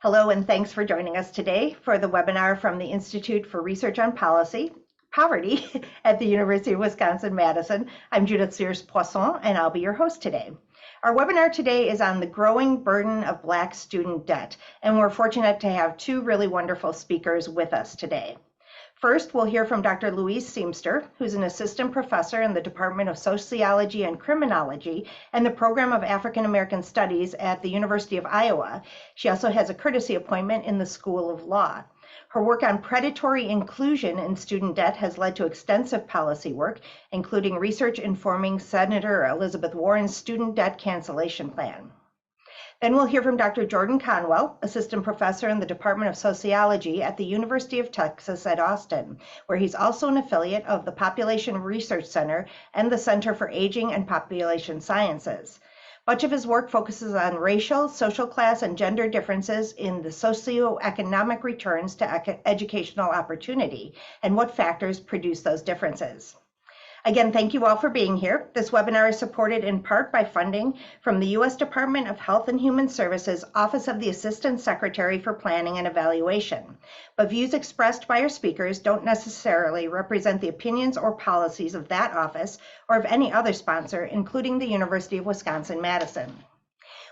Hello, and thanks for joining us today for the webinar from the Institute for Research on Poverty at the University of Wisconsin-Madison. I'm Judith Sears-Poisson, and I'll be your host today. Our webinar today is on the growing burden of Black student debt, and we're fortunate to have two really wonderful speakers with us today. First, we'll hear from Dr. Louise Seamster, who's an assistant professor in the Department of Sociology and Criminology and the Program of African American Studies at the University of Iowa. She also has a courtesy appointment in the School of Law. Her work on predatory inclusion in student debt has led to extensive policy work, including research informing Senator Elizabeth Warren's student debt cancellation plan. Then we'll hear from Dr. Jordan Conwell, assistant professor in the Department of Sociology at the University of Texas at Austin, where he's also an affiliate of the Population Research Center and the Center for Aging and Population Sciences. Much of his work focuses on racial, social class, and gender differences in the socioeconomic returns to educational opportunity and what factors produce those differences. Again, thank you all for being here. This webinar is supported in part by funding from the U.S. Department of Health and Human Services Office of the Assistant Secretary for Planning and Evaluation. But views expressed by our speakers don't necessarily represent the opinions or policies of that office or of any other sponsor, including the University of Wisconsin-Madison.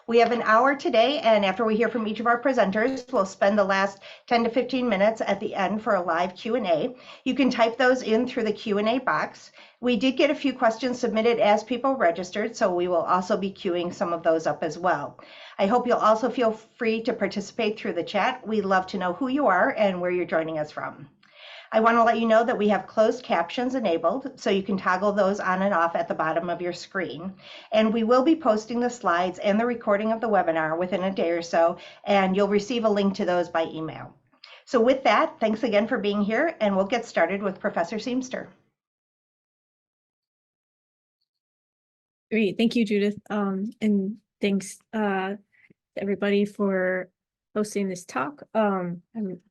We have an hour today, and after we hear from each of our presenters, we'll spend the last 10 to 15 minutes at the end for a live Q&A. You can type those in through the Q&A box. We did get a few questions submitted as people registered, so we will also be queuing some of those up as well. I hope you'll also feel free to participate through the chat. We'd love to know who you are and where you're joining us from. I want to let you know that we have closed captions enabled, so you can toggle those on and off at the bottom of your screen. And we will be posting the slides and the recording of the webinar within a day or so, and you'll receive a link to those by email. So with that, thanks again for being here, and we'll get started with Professor Seamster. Great, thank you, Judith. And thanks to everybody for hosting this talk. I'm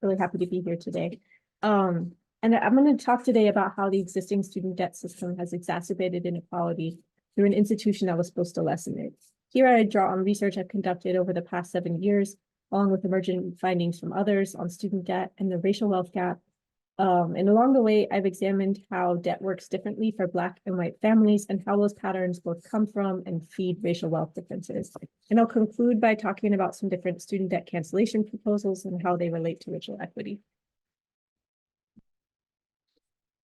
really happy to be here today. And I'm going to talk today about how the existing student debt system has exacerbated inequality through an institution that was supposed to lessen it. Here I draw on research I've conducted over the past 7 years, along with emergent findings from others on student debt and the racial wealth gap. And along the way, I've examined how debt works differently for Black and white families and how those patterns both come from and feed racial wealth differences. And I'll conclude by talking about some different student debt cancellation proposals and how they relate to racial equity.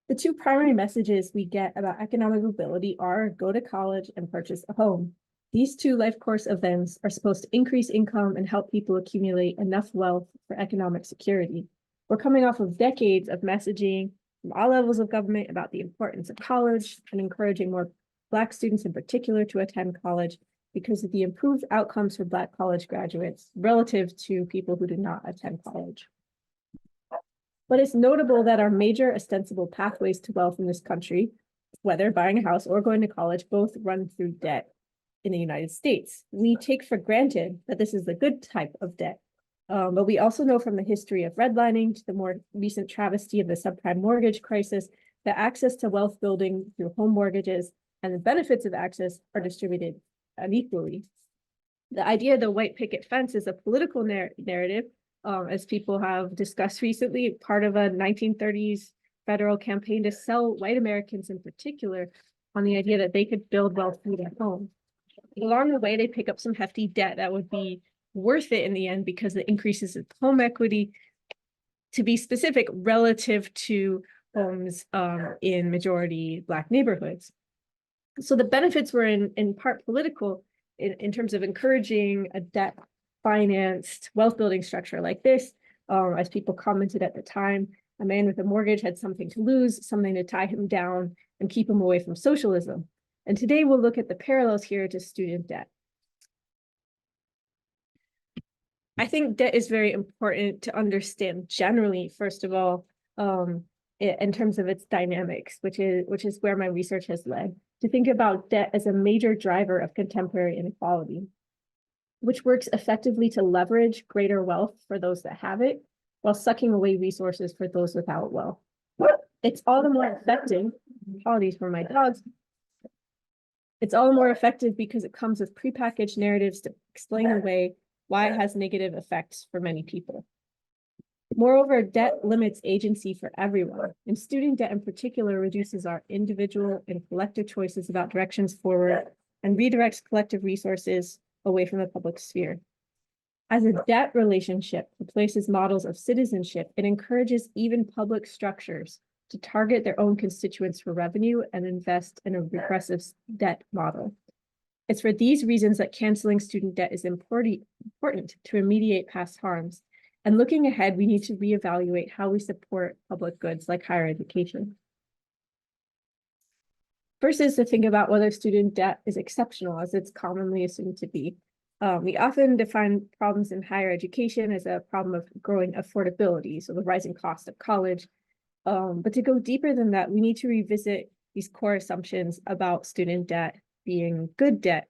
The two primary messages we get about economic mobility are go to college and purchase a home. These two life course events are supposed to increase income and help people accumulate enough wealth for economic security. We're coming off of decades of messaging from all levels of government about the importance of college and encouraging more Black students in particular to attend college because of the improved outcomes for Black college graduates relative to people who did not attend college. But it's notable that our major ostensible pathways to wealth in this country, whether buying a house or going to college, both run through debt in the United States. We take for granted that this is the good type of debt, but we also know from the history of redlining to the more recent travesty of the subprime mortgage crisis that access to wealth building through home mortgages and the benefits of access are distributed unequally. The idea of the white picket fence is a political narrative, as people have discussed recently, part of a 1930s federal campaign to sell white Americans in particular on the idea that they could build wealth through their home. Along the way, they pick up some hefty debt that would be worth it in the end because it increases its home equity, to be specific, relative to homes in majority Black neighborhoods. So the benefits were in part political in terms of encouraging a debt financed wealth building structure like this. As people commented at the time, a man with a mortgage had something to lose, something to tie him down and keep him away from socialism. And today we'll look at the parallels here to student debt. I think debt is very important to understand generally, first of all, in terms of its dynamics, which is where my research has led, to think about debt as a major driver of contemporary inequality, which works effectively to leverage greater wealth for those that have it, while sucking away resources for those without wealth. It's all the more effective, apologies for my dogs, it's all the more effective because it comes with prepackaged narratives to explain away why it has negative effects for many people. Moreover, debt limits agency for everyone, and student debt in particular reduces our individual and collective choices about directions forward and redirects collective resources away from the public sphere. As a debt relationship replaces models of citizenship, it encourages even public structures to target their own constituents for revenue and invest in a regressive debt model. It's for these reasons that canceling student debt is important to remediate past harms. And looking ahead, we need to reevaluate how we support public goods like higher education. First is to think about whether student debt is exceptional, as it's commonly assumed to be. We often define problems in higher education as a problem of growing affordability, so the rising cost of college. But to go deeper than that, we need to revisit these core assumptions about student debt being good debt,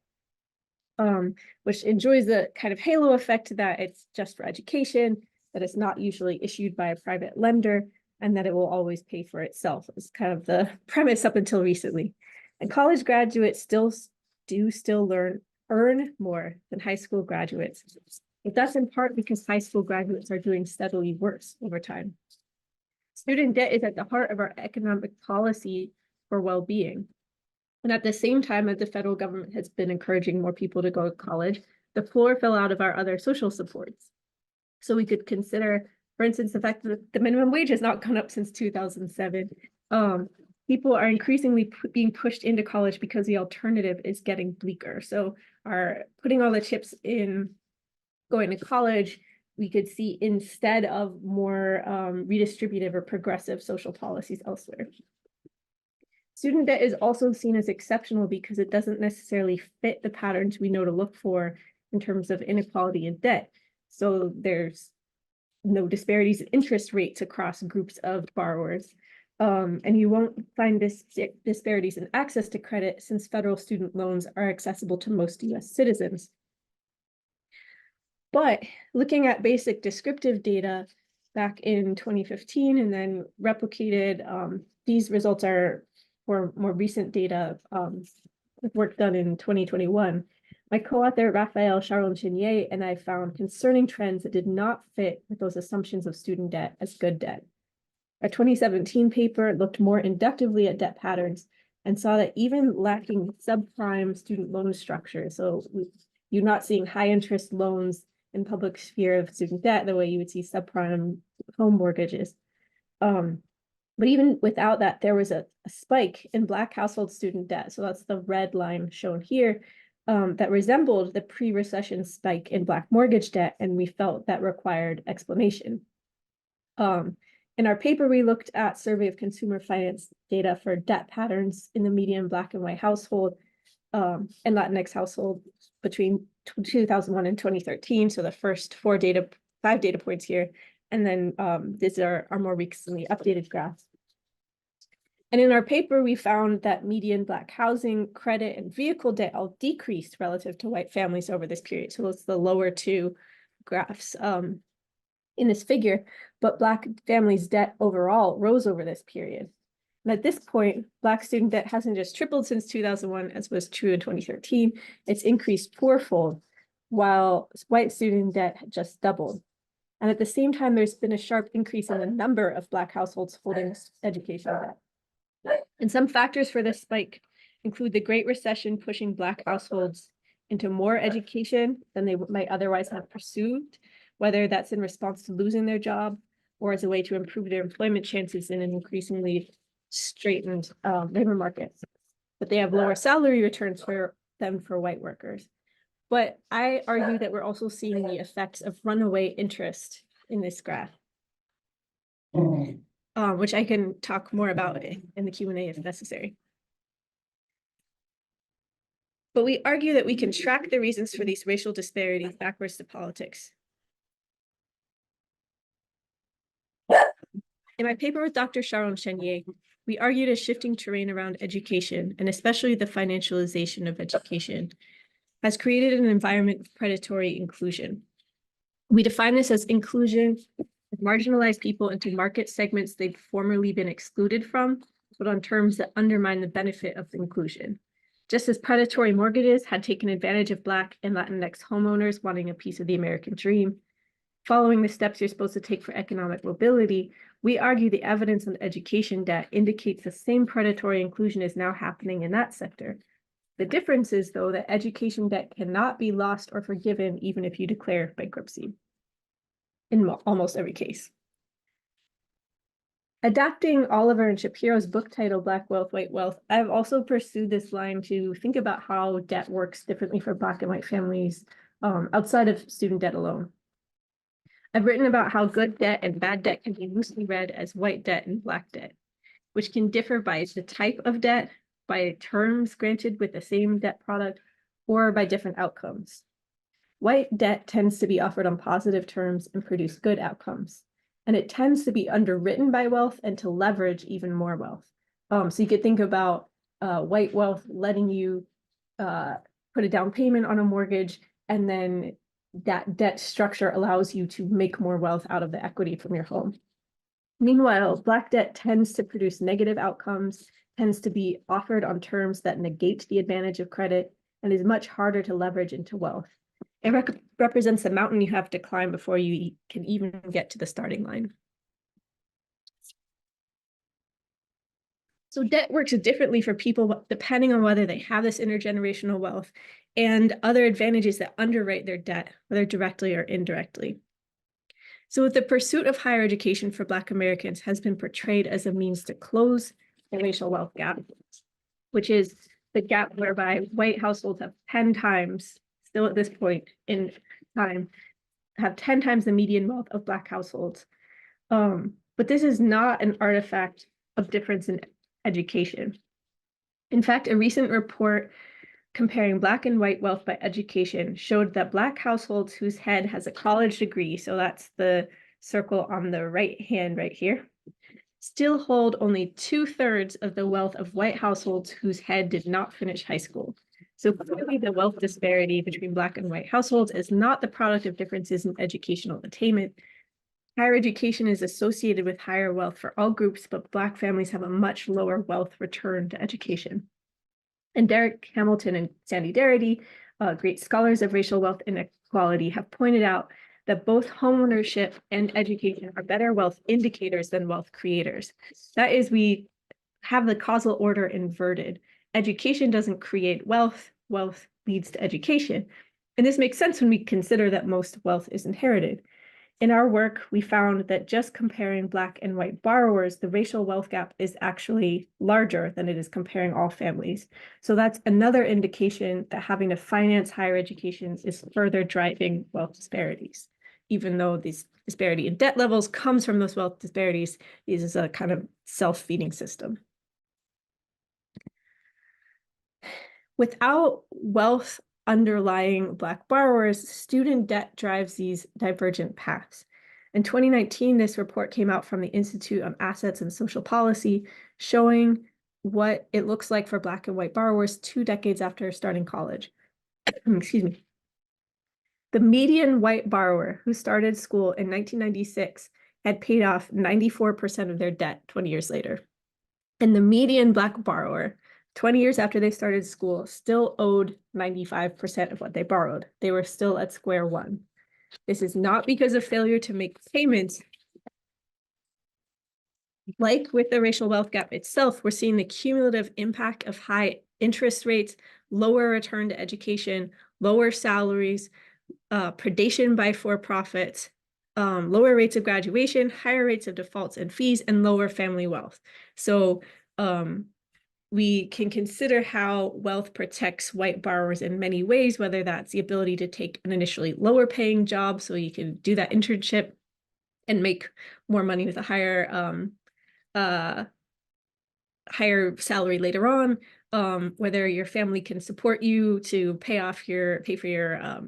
which enjoys the kind of halo effect that it's just for education, that it's not usually issued by a private lender, and that it will always pay for itself. It's kind of the premise up until recently. And college graduates still earn more than high school graduates. But that's in part because high school graduates are doing steadily worse over time. Student debt is at the heart of our economic policy for well-being. And at the same time as the federal government has been encouraging more people to go to college, the floor fell out of our other social supports. So we could consider, for instance, the fact that the minimum wage has not gone up since 2007. People are increasingly being pushed into college because the alternative is getting bleaker. So putting all the chips in going to college, we could see instead of more redistributive or progressive social policies elsewhere. Student debt is also seen as exceptional because it doesn't necessarily fit the patterns we know to look for in terms of inequality and debt. So there's no disparities in interest rates across groups of borrowers. And you won't find disparities in access to credit since federal student loans are accessible to most US citizens. But looking at basic descriptive data back in 2015 and then replicated, these results are for more recent data with work done in 2021. My co-author Raphael Charlon-Chenier and I found concerning trends that did not fit with those assumptions of student debt as good debt. Our 2017 paper looked more inductively at debt patterns and saw that even lacking subprime student loan structure, so you're not seeing high interest loans in public sphere of student debt the way you would see subprime home mortgages. But even without that, there was a spike in Black household student debt. So that's the red line shown here that resembled the pre-recession spike in Black mortgage debt, and we felt that required explanation. In our paper, we looked at survey of consumer finance data for debt patterns in the median Black and white household and Latinx household between 2001 and 2013. So the first 5 data points here. And then these are our more recently updated graphs. And in our paper, we found that median Black housing, credit, and vehicle debt all decreased relative to white families over this period. So it's the lower two graphs in this figure, but Black families' debt overall rose over this period. And at this point, Black student debt hasn't just tripled since 2001, as was true in 2013. It's increased fourfold, while white student debt had just doubled. And at the same time, there's been a sharp increase in the number of Black households holding education debt. And some factors for this spike include the Great Recession pushing Black households into more education than they might otherwise have pursued, whether that's in response to losing their job or as a way to improve their employment chances in an increasingly straightened labor market. But they have lower salary returns for white workers. But I argue that we're also seeing the effects of runaway interest in this graph, which I can talk more about in the Q&A if necessary. But we argue that we can track the reasons for these racial disparities backwards to politics. In my paper with Dr. Charlon-Chenier, we argued a shifting terrain around education, and especially the financialization of education, has created an environment of predatory inclusion. We define this as inclusion of marginalized people into market segments they've formerly been excluded from, but on terms that undermine the benefit of inclusion. Just as predatory mortgages had taken advantage of Black and Latinx homeowners wanting a piece of the American dream, following the steps you're supposed to take for economic mobility, we argue the evidence on education debt indicates the same predatory inclusion is now happening in that sector. The difference is, though, that education debt cannot be lost or forgiven even if you declare bankruptcy in almost every case. Adapting Oliver and Shapiro's book title, Black Wealth, White Wealth, I've also pursued this line to think about how debt works differently for Black and white families outside of student debt alone. I've written about how good debt and bad debt can be loosely read as white debt and Black debt, which can differ by the type of debt, by terms granted with the same debt product, or by different outcomes. White debt tends to be offered on positive terms and produce good outcomes. And it tends to be underwritten by wealth and to leverage even more wealth. So you could think about white wealth letting you put a down payment on a mortgage, and then that debt structure allows you to make more wealth out of the equity from your home. Meanwhile, Black debt tends to produce negative outcomes, tends to be offered on terms that negate the advantage of credit, and is much harder to leverage into wealth. It represents the mountain you have to climb before you can even get to the starting line. So debt works differently for people depending on whether they have this intergenerational wealth and other advantages that underwrite their debt, whether directly or indirectly. So the pursuit of higher education for Black Americans has been portrayed as a means to close the racial wealth gap, which is the gap whereby white households have 10 times, still at this point in time, have 10 times the median wealth of Black households. But this is not an artifact of difference in education. In fact, a recent report comparing Black and white wealth by education showed that Black households whose head has a college degree, so that's the circle on the right hand right here, still hold only 2/3 of the wealth of white households whose head did not finish high school. So clearly the wealth disparity between Black and white households is not the product of differences in educational attainment. Higher education is associated with higher wealth for all groups, but Black families have a much lower wealth return to education. And Derek Hamilton and Sandy Darity, great scholars of racial wealth inequality, have pointed out that both homeownership and education are better wealth indicators than wealth creators. That is, we have the causal order inverted. Education doesn't create wealth, wealth leads to education. And this makes sense when we consider that most wealth is inherited. In our work, we found that just comparing Black and white borrowers, the racial wealth gap is actually larger than it is comparing all families. So that's another indication that having to finance higher education is further driving wealth disparities. Even though this disparity in debt levels comes from those wealth disparities, this is a kind of self-feeding system. Without wealth underlying Black borrowers, student debt drives these divergent paths. In 2019, this report came out from the Institute on Assets and Social Policy, showing what it looks like for Black and white borrowers 2 decades after starting college. Excuse me. The median white borrower who started school in 1996 had paid off 94% of their debt 20 years later. And the median Black borrower 20 years after they started school, still owed 95% of what they borrowed. They were still at square one. This is not because of failure to make payments. Like with the racial wealth gap itself, we're seeing the cumulative impact of high interest rates, lower return to education, lower salaries, predation by for-profits, lower rates of graduation, higher rates of defaults and fees, and lower family wealth. So we can consider how wealth protects white borrowers in many ways, whether that's the ability to take an initially lower paying job so you can do that internship and make more money with a higher salary later on, whether your family can support you to pay for your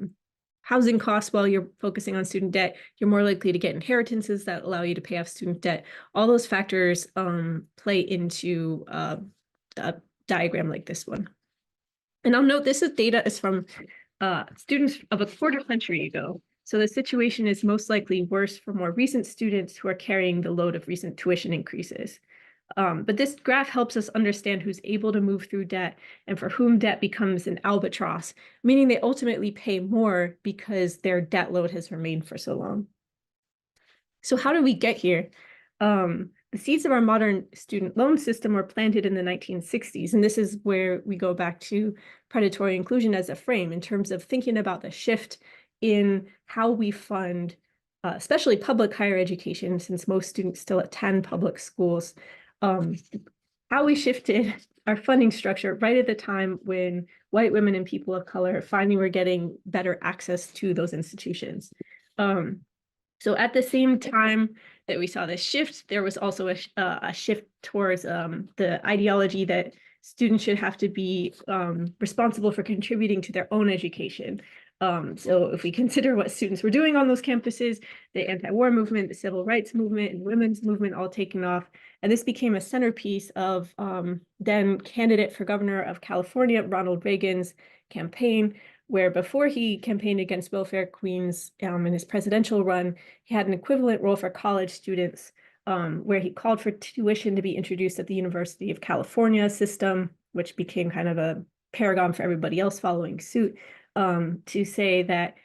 housing costs while you're focusing on student debt. You're more likely to get inheritances that allow you to pay off student debt. All those factors play into a diagram like this one. And I'll note this data is from students of a quarter century ago. So the situation is most likely worse for more recent students who are carrying the load of recent tuition increases. But this graph helps us understand who's able to move through debt and for whom debt becomes an albatross, meaning they ultimately pay more because their debt load has remained for so long. So how did we get here? The seeds of our modern student loan system were planted in the 1960s, and this is where we go back to predatory inclusion as a frame in terms of thinking about the shift in how we fund, especially public higher education, since most students still attend public schools, how we shifted our funding structure right at the time when white women and people of color finally were getting better access to those institutions. So at the same time that we saw this shift, there was also a shift towards the ideology that students should have to be responsible for contributing to their own education. So if we consider what students were doing on those campuses, the anti-war movement, the civil rights movement, and women's movement all taking off. And this became a centerpiece of then candidate for governor of California, Ronald Reagan's campaign, where before he campaigned against welfare queens in his presidential run, he had an equivalent role for college students, where he called for tuition to be introduced at the University of California system, which became kind of a paragon for everybody else following suit, to say that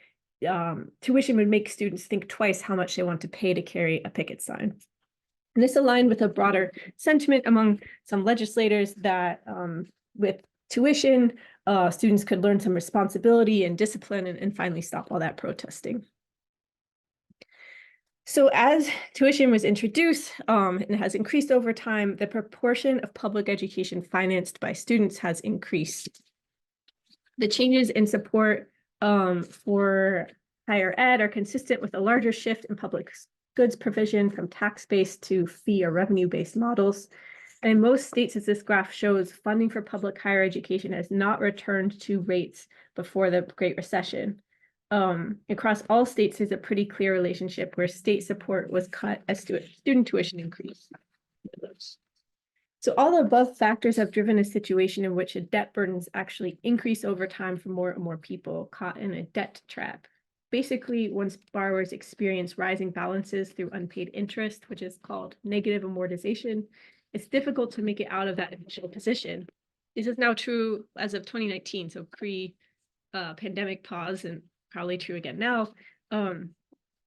tuition would make students think twice how much they want to pay to carry a picket sign. And this aligned with a broader sentiment among some legislators that with tuition, students could learn some responsibility and discipline and finally stop all that protesting. So as tuition was introduced and has increased over time, the proportion of public education financed by students has increased. The changes in support for higher ed are consistent with a larger shift in public goods provision from tax-based to fee or revenue-based models. And in most states, as this graph shows, funding for public higher education has not returned to rates before the Great Recession. Across all states, there's a pretty clear relationship where state support was cut as student tuition increased. So all the above factors have driven a situation in which debt burdens actually increase over time for more and more people caught in a debt trap. Basically, once borrowers experience rising balances through unpaid interest, which is called negative amortization, it's difficult to make it out of that initial position. This is now true as of 2019, so pre-pandemic pause, and probably true again now. It's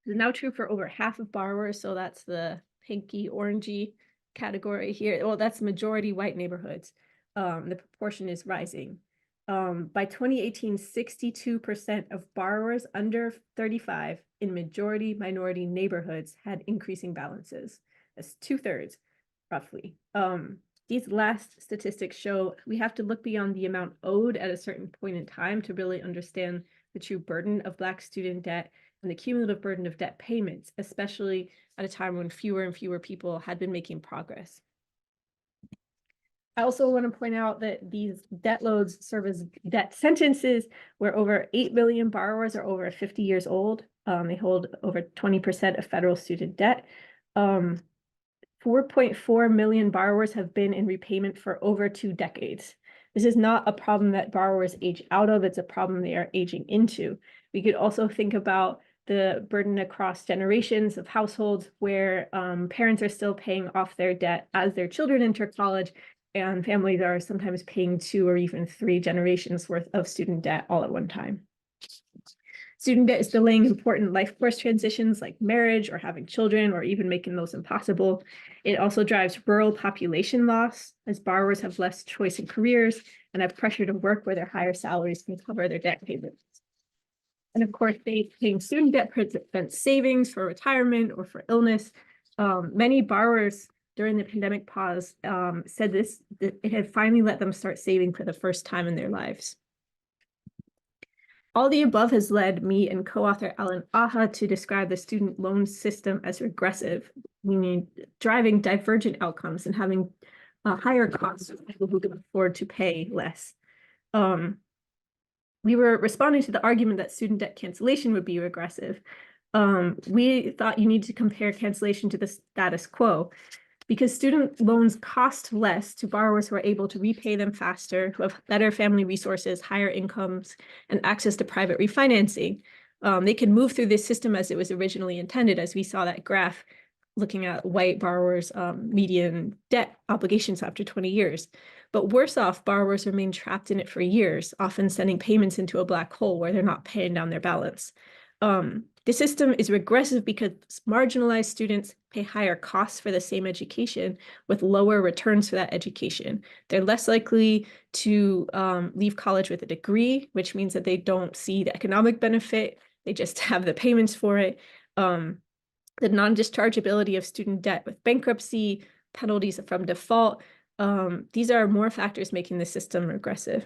now true for over half of borrowers, so that's the pinky orangey category here. Well, that's majority white neighborhoods. The proportion is rising. By 2018, 62% of borrowers under 35 in majority minority neighborhoods had increasing balances. That's 2/3, roughly. These last statistics show we have to look beyond the amount owed at a certain point in time to really understand the true burden of Black student debt and the cumulative burden of debt payments, especially at a time when fewer and fewer people had been making progress. I also want to point out that these debt loads serve as debt sentences where over 8 million borrowers are over 50 years old. They hold over 20% of federal student debt. 4.4 million borrowers have been in repayment for over 2 decades. This is not a problem that borrowers age out of, it's a problem they are aging into. We could also think about the burden across generations of households where parents are still paying off their debt as their children enter college, and families are sometimes paying 2 or even 3 generations worth of student debt all at one time. Student debt is delaying important life course transitions like marriage or having children, or even making those impossible. It also drives rural population loss as borrowers have less choice in careers and have pressure to work where their higher salaries can cover their debt payments. And of course, paying student debt prevents savings for retirement or for illness. Many borrowers during the pandemic pause said that it had finally let them start saving for the first time in their lives. All the above has led me and co-author Alan Aha to describe the student loan system as regressive, meaning driving divergent outcomes and having higher costs for people who can afford to pay less. We were responding to the argument that student debt cancellation would be regressive. We thought you need to compare cancellation to the status quo, because student loans cost less to borrowers who are able to repay them faster, who have better family resources, higher incomes, and access to private refinancing. They can move through this system as it was originally intended, as we saw that graph looking at white borrowers' median debt obligations after 20 years. But worse off, borrowers remain trapped in it for years, often sending payments into a black hole where they're not paying down their balance. The system is regressive because marginalized students pay higher costs for the same education with lower returns for that education. They're less likely to leave college with a degree, which means that they don't see the economic benefit. They just have the payments for it. The non-dischargeability of student debt with bankruptcy, penalties from default. These are more factors making the system regressive.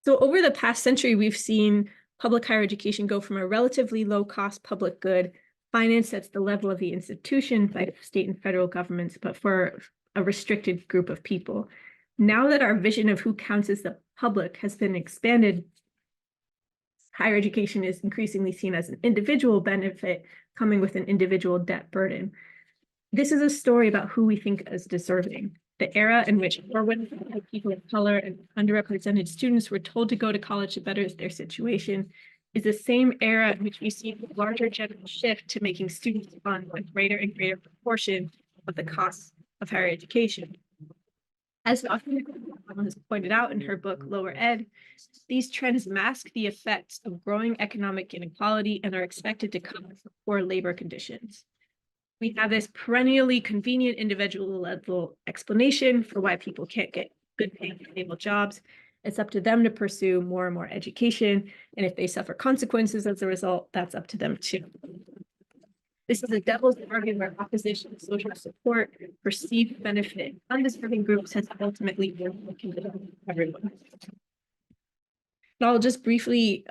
So over the past century, we've seen public higher education go from a relatively low-cost public good, financed at the level of the institution by state and federal governments, but for a restricted group of people. Now that our vision of who counts as the public has been expanded, higher education is increasingly seen as an individual benefit coming with an individual debt burden. This is a story about who we think as deserving. The era in which people of color and underrepresented students were told to go to college to better their situation is the same era in which we see a larger general shift to making students fund a greater and greater proportion of the costs of higher education. As Dr. has pointed out in her book, Lower Ed, these trends mask the effects of growing economic inequality and are expected to come from poor labor conditions. We have this perennially convenient individual level explanation for why people can't get good paying stable jobs. It's up to them to pursue more and more education. And if they suffer consequences as a result, that's up to them too. This is a devil's bargain where opposition to social support, perceived benefit, undeserving groups has ultimately been everyone. And I'll just briefly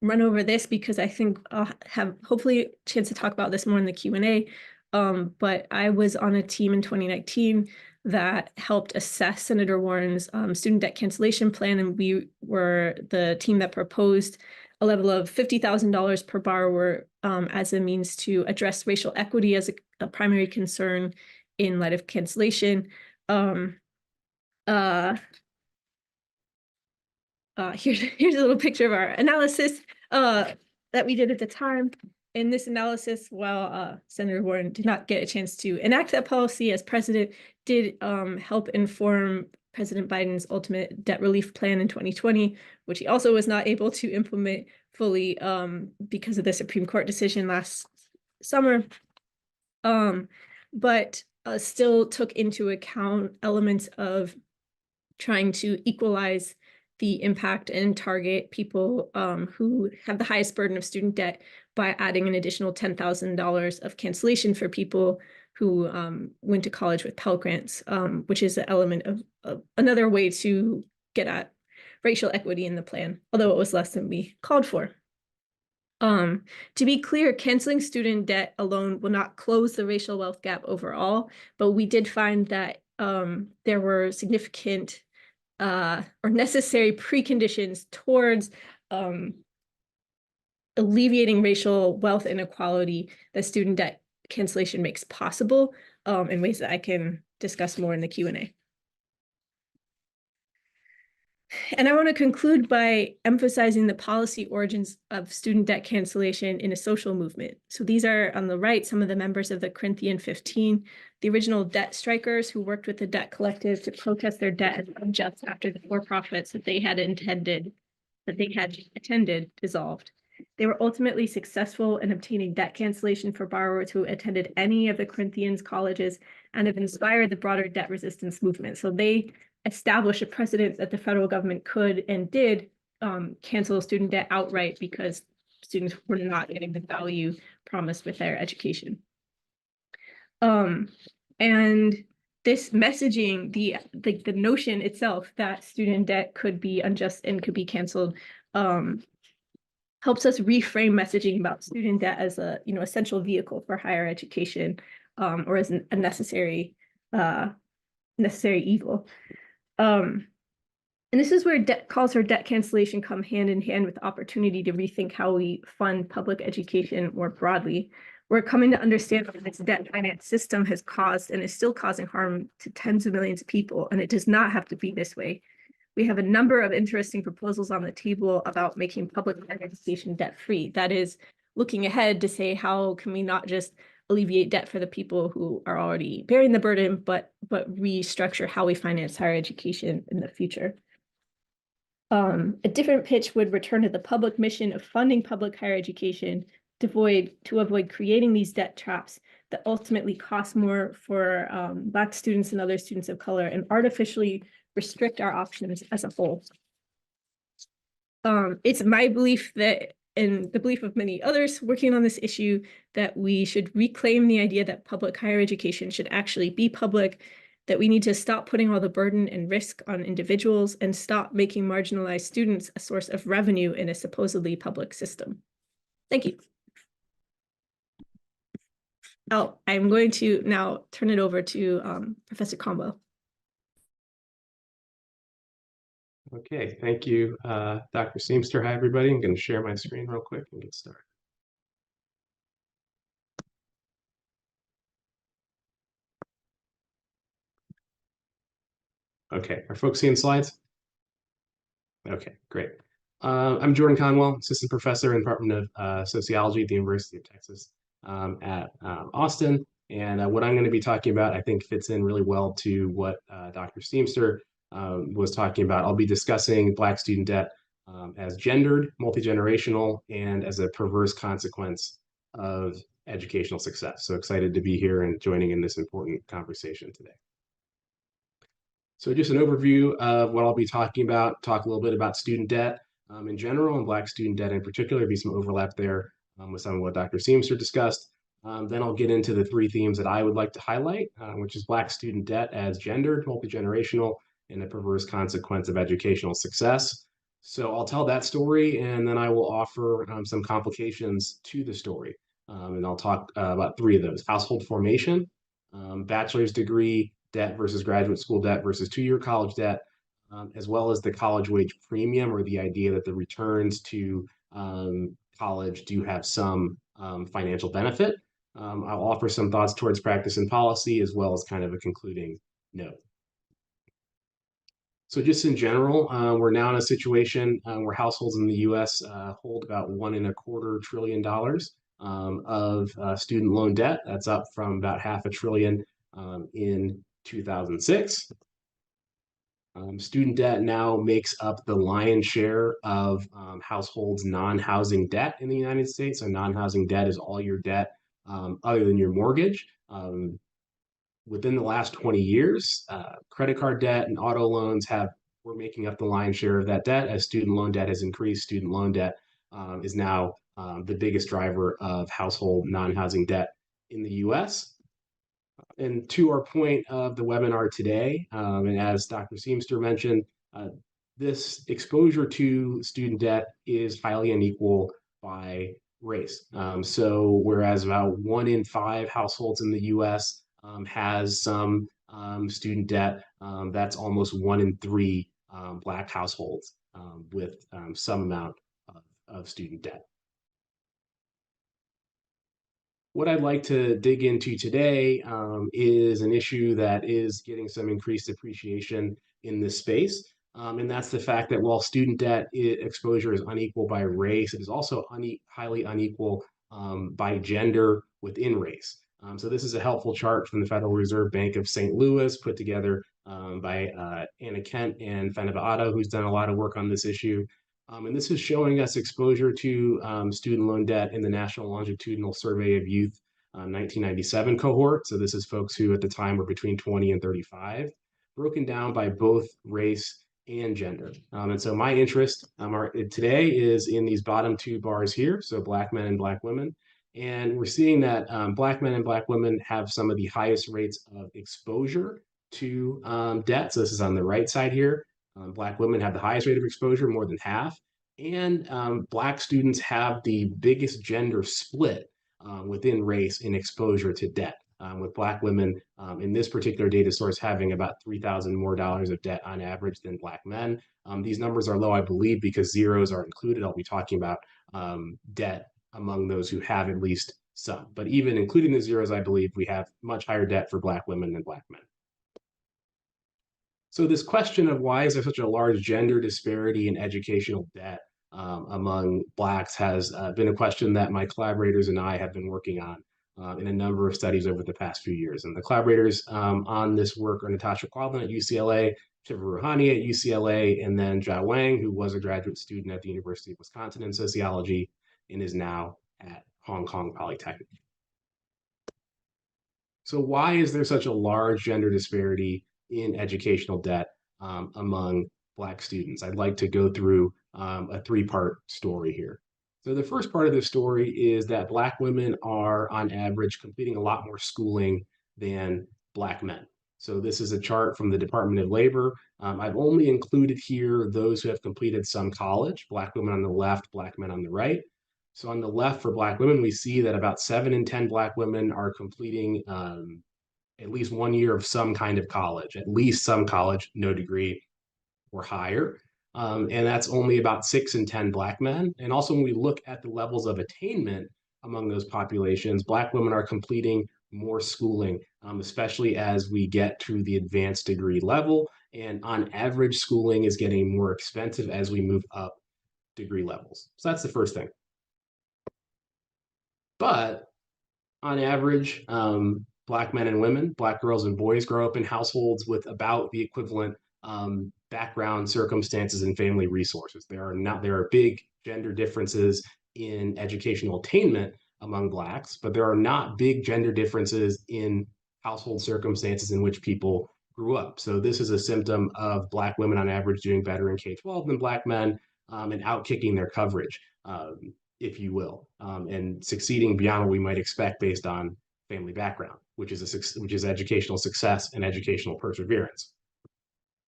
run over this because I think I'll have hopefully a chance to talk about this more in the Q&A. But I was on a team in 2019 that helped assess Senator Warren's student debt cancellation plan, and we were the team that proposed a level of $50,000 per borrower as a means to address racial equity as a primary concern in light of cancellation. Here's a little picture of our analysis that we did at the time. In this analysis, while Senator Warren did not get a chance to enact that policy as president, did help inform President Biden's ultimate debt relief plan in 2020, which he also was not able to implement fully because of the Supreme Court decision last summer, but still took into account elements of trying to equalize the impact and target people who have the highest burden of student debt by adding an additional $10,000 of cancellation for people who went to college with Pell Grants, which is an element of another way to get at racial equity in the plan, although it was less than we called for. To be clear, canceling student debt alone will not close the racial wealth gap overall, but we did find that there were significant or necessary preconditions towards alleviating racial wealth inequality that student debt cancellation makes possible in ways that I can discuss more in the Q&A. And I want to conclude by emphasizing the policy origins of student debt cancellation in a social movement. So these are on the right, some of the members of the Corinthian 15, the original debt strikers who worked with the debt collective to protest their debt as unjust after the for-profits that they had attended dissolved. They were ultimately successful in obtaining debt cancellation for borrowers who attended any of the Corinthians colleges and have inspired the broader debt resistance movement. So they established a precedent that the federal government could and did cancel student debt outright because students were not getting the value promised with their education. And this messaging, the notion itself that student debt could be unjust and could be canceled, helps us reframe messaging about student debt as a essential vehicle for higher education, or as a necessary evil. And this is where calls for debt cancellation come hand in hand with the opportunity to rethink how we fund public education more broadly. We're coming to understand that this debt finance system has caused and is still causing harm to tens of millions of people, and it does not have to be this way. We have a number of interesting proposals on the table about making public education debt-free. That is, looking ahead to say, how can we not just alleviate debt for the people who are already bearing the burden, but restructure how we finance higher education in the future. A different pitch would return to the public mission of funding public higher education to avoid creating these debt traps that ultimately cost more for Black students and other students of color and artificially restrict our options as a whole. It's my belief that, and the belief of many others working on this issue, that we should reclaim the idea that public higher education should actually be public, that we need to stop putting all the burden and risk on individuals and stop making marginalized students a source of revenue in a supposedly public system. Thank you. I'm going to now turn it over to Professor Conwell. Okay, thank you, Dr. Seamster. Hi, everybody. I'm going to share my screen real quick and get started. Okay, are folks seeing slides? Okay, great. I'm Jordan Conwell, assistant professor in the Department of Sociology at the University of Texas at Austin. And what I'm going to be talking about, I think, fits in really well to what Dr. Seamster was talking about. I'll be discussing Black student debt as gendered, multi-generational, and as a perverse consequence of educational success. So excited to be here and joining in this important conversation today. So just an overview of what I'll be talking about, talk a little bit about student debt in general and Black student debt in particular. There'll be some overlap there with some of what Dr. Seamster discussed. Then I'll get into the three themes that I would like to highlight, which is Black student debt as gendered, multi-generational, and a perverse consequence of educational success. So I'll tell that story, and then I will offer some complications to the story. And I'll talk about three of those: household formation, bachelor's degree debt versus graduate school debt versus two-year college debt, as well as the college wage premium, or the idea that the returns to college do have some financial benefit. I'll offer some thoughts towards practice and policy, as well as kind of a concluding note. So just in general, we're now in a situation where households in the US hold about $1.25 trillion of student loan debt. That's up from about $0.5 trillion in 2006. Student debt now makes up the lion's share of households' non-housing debt in the United States. So non-housing debt is all your debt other than your mortgage. Within the last 20 years, credit card debt and auto loans were making up the lion's share of that debt. As student loan debt has increased, student loan debt is now the biggest driver of household non-housing debt in the US. And to our point of the webinar today, and as Dr. Seamster mentioned, this exposure to student debt is highly unequal by race. So whereas about 1 in 5 households in the US has some student debt, that's almost 1 in 3 Black households with some amount of student debt. What I'd like to dig into today is an issue that is getting some increased appreciation in this space. And that's the fact that while student debt exposure is unequal by race, it is also highly unequal by gender within race. So this is a helpful chart from the Federal Reserve Bank of St. Louis, put together by Anna Kent and Feneva Otto, who's done a lot of work on this issue. And this is showing us exposure to student loan debt in the National Longitudinal Survey of Youth 1997 cohort. So this is folks who at the time were between 20 and 35, broken down by both race and gender. And so my interest today is in these bottom two bars here, so Black men and Black women. And we're seeing that Black men and Black women have some of the highest rates of exposure to debt. So this is on the right side here. Black women have the highest rate of exposure, more than half, and Black students have the biggest gender split within race in exposure to debt, with Black women in this particular data source having about $3,000 more of debt on average than Black men. These numbers are low, I believe, because zeros are included. I'll be talking about debt among those who have at least some. But even including the zeros, I believe we have much higher debt for Black women than Black men. So this question of why is there such a large gender disparity in educational debt among Blacks has been a question that my collaborators and I have been working on in a number of studies over the past few years. And the collaborators on this work are Natasha Quadlin at UCLA, Shiva Rouhani at UCLA, and then Jia Wang, who was a graduate student at the University of Wisconsin in sociology and is now at Hong Kong Polytechnic. So why is there such a large gender disparity in educational debt among Black students? I'd like to go through a three-part story here. So the first part of the story is that Black women are, on average, completing a lot more schooling than Black men. So this is a chart from the Department of Labor. I've only included here those who have completed some college, Black women on the left, Black men on the right. So on the left for Black women, we see that about 7 in 10 Black women are completing at least 1 year of some kind of college, at least some college, no degree or higher. And that's only about 6 in 10 Black men. And also when we look at the levels of attainment among those populations, Black women are completing more schooling, especially as we get to the advanced degree level. And on average, schooling is getting more expensive as we move up degree levels. So that's the first thing. But on average, Black men and women, Black girls and boys grow up in households with about the equivalent background, circumstances, and family resources. There are big gender differences in educational attainment among Blacks, but there are not big gender differences in household circumstances in which people grew up. So this is a symptom of Black women on average doing better in K-12 than Black men and outkicking their coverage, if you will, and succeeding beyond what we might expect based on family background, which is educational success and educational perseverance.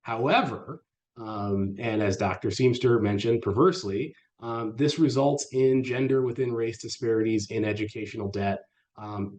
However, and as Dr. Seamster mentioned, perversely, this results in gender within race disparities in educational debt,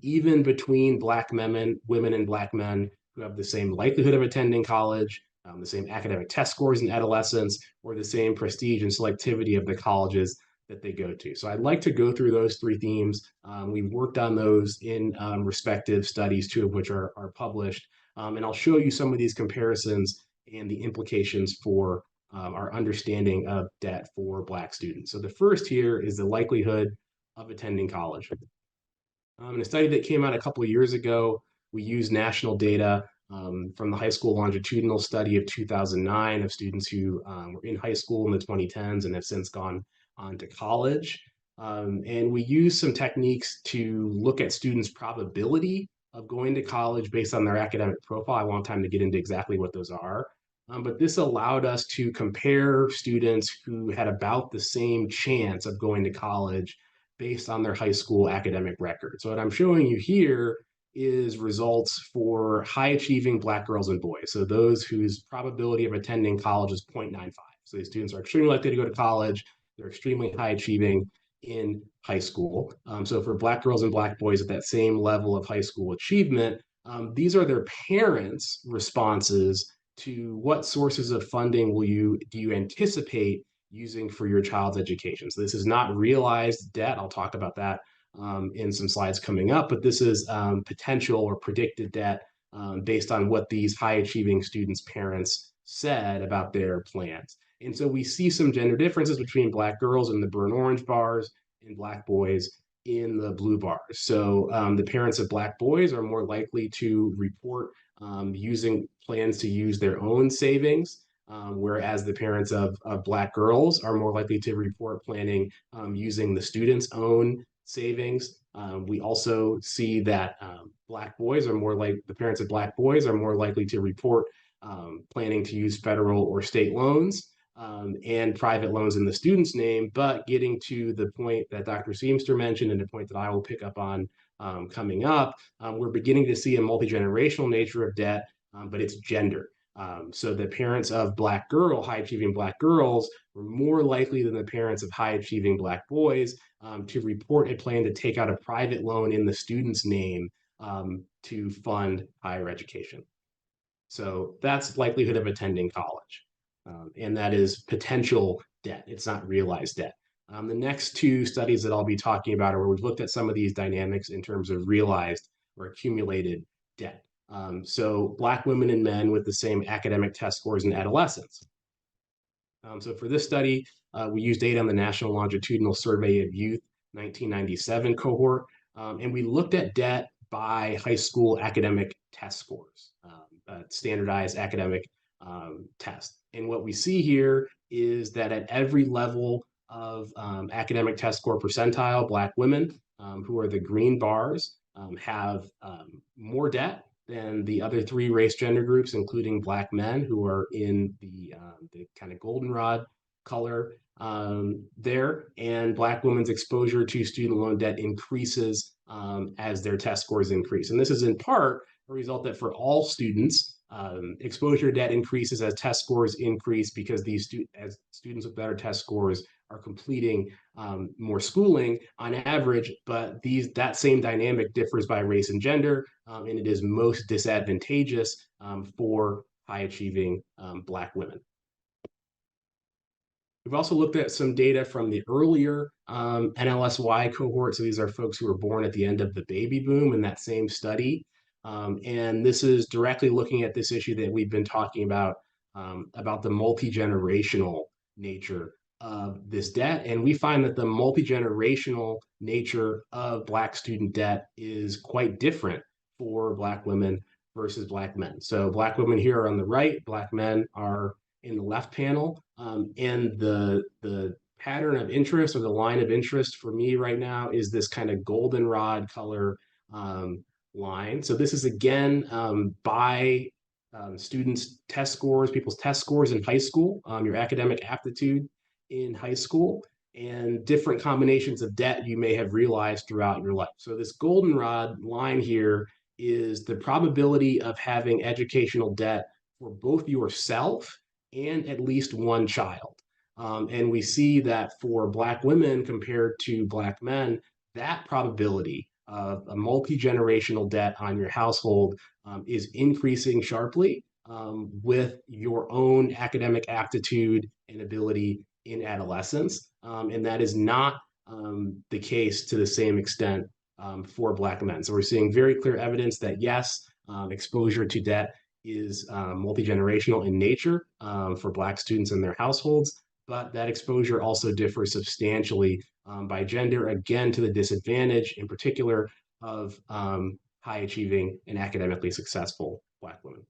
even between Black women and Black men who have the same likelihood of attending college, the same academic test scores in adolescence, or the same prestige and selectivity of the colleges that they go to. So I'd like to go through those three themes. We've worked on those in respective studies, two of which are published. And I'll show you some of these comparisons and the implications for our understanding of debt for Black students. So the first here is the likelihood of attending college. In a study that came out a couple of years ago, we used national data from the high school longitudinal study of 2009 of students who were in high school in the 2010s and have since gone on to college. And we used some techniques to look at students' probability of going to college based on their academic profile. I won't have time to get into exactly what those are. But this allowed us to compare students who had about the same chance of going to college based on their high school academic record. So what I'm showing you here is results for high achieving Black girls and boys. So those whose probability of attending college is 0.95. So these students are extremely likely to go to college. They're extremely high achieving in high school. So for Black girls and Black boys at that same level of high school achievement, these are their parents' responses to what sources of funding do you anticipate using for your child's education. So this is not realized debt. I'll talk about that in some slides coming up, but this is potential or predicted debt based on what these high achieving students' parents said about their plans. And so we see some gender differences between Black girls in the burnt orange bars and Black boys in the blue bars. So the parents of Black boys are more likely to report using plans to use their own savings, whereas the parents of Black girls are more likely to report planning using the student's own savings. We also see that Black boys are the parents of Black boys are more likely to report planning to use federal or state loans and private loans in the student's name. But getting to the point that Dr. Seamster mentioned and the point that I will pick up on coming up, we're beginning to see a multi-generational nature of debt, but it's gender. So the parents of high achieving Black girls were more likely than the parents of high achieving Black boys to report a plan to take out a private loan in the student's name to fund higher education. So that's likelihood of attending college. And that is potential debt. It's not realized debt. The next two studies that I'll be talking about are where we've looked at some of these dynamics in terms of realized or accumulated debt. So Black women and men with the same academic test scores in adolescence. So for this study, we used data on the National Longitudinal Survey of Youth 1997 cohort, and we looked at debt by high school academic test scores, standardized academic test. And what we see here is that at every level of academic test score percentile, Black women, who are the green bars, have more debt than the other three race gender groups, including Black men, who are in the kind of goldenrod color there. And Black women's exposure to student loan debt increases as their test scores increase. And this is in part a result that for all students, exposure to debt increases as test scores increase because as students with better test scores are completing more schooling on average, but that same dynamic differs by race and gender, and it is most disadvantageous for high achieving Black women. We've also looked at some data from the earlier NLSY cohort. So these are folks who were born at the end of the baby boom in that same study. And this is directly looking at this issue that we've been talking about the multi-generational nature of this debt. And we find that the multi-generational nature of Black student debt is quite different for Black women versus Black men. So Black women here are on the right, Black men are in the left panel. And the pattern of interest, or the line of interest for me right now, is this kind of goldenrod color line. So this is again by students' test scores, people's test scores in high school, your academic aptitude in high school, and different combinations of debt you may have realized throughout your life. So this goldenrod line here is the probability of having educational debt for both yourself and at least one child. And we see that for Black women compared to Black men, that probability of a multi-generational debt on your household is increasing sharply with your own academic aptitude and ability in adolescence. And that is not the case to the same extent for Black men. So we're seeing very clear evidence that yes, exposure to debt is multi-generational in nature for Black students and their households, but that exposure also differs substantially by gender, again, to the disadvantage, in particular, of high-achieving and academically successful Black women.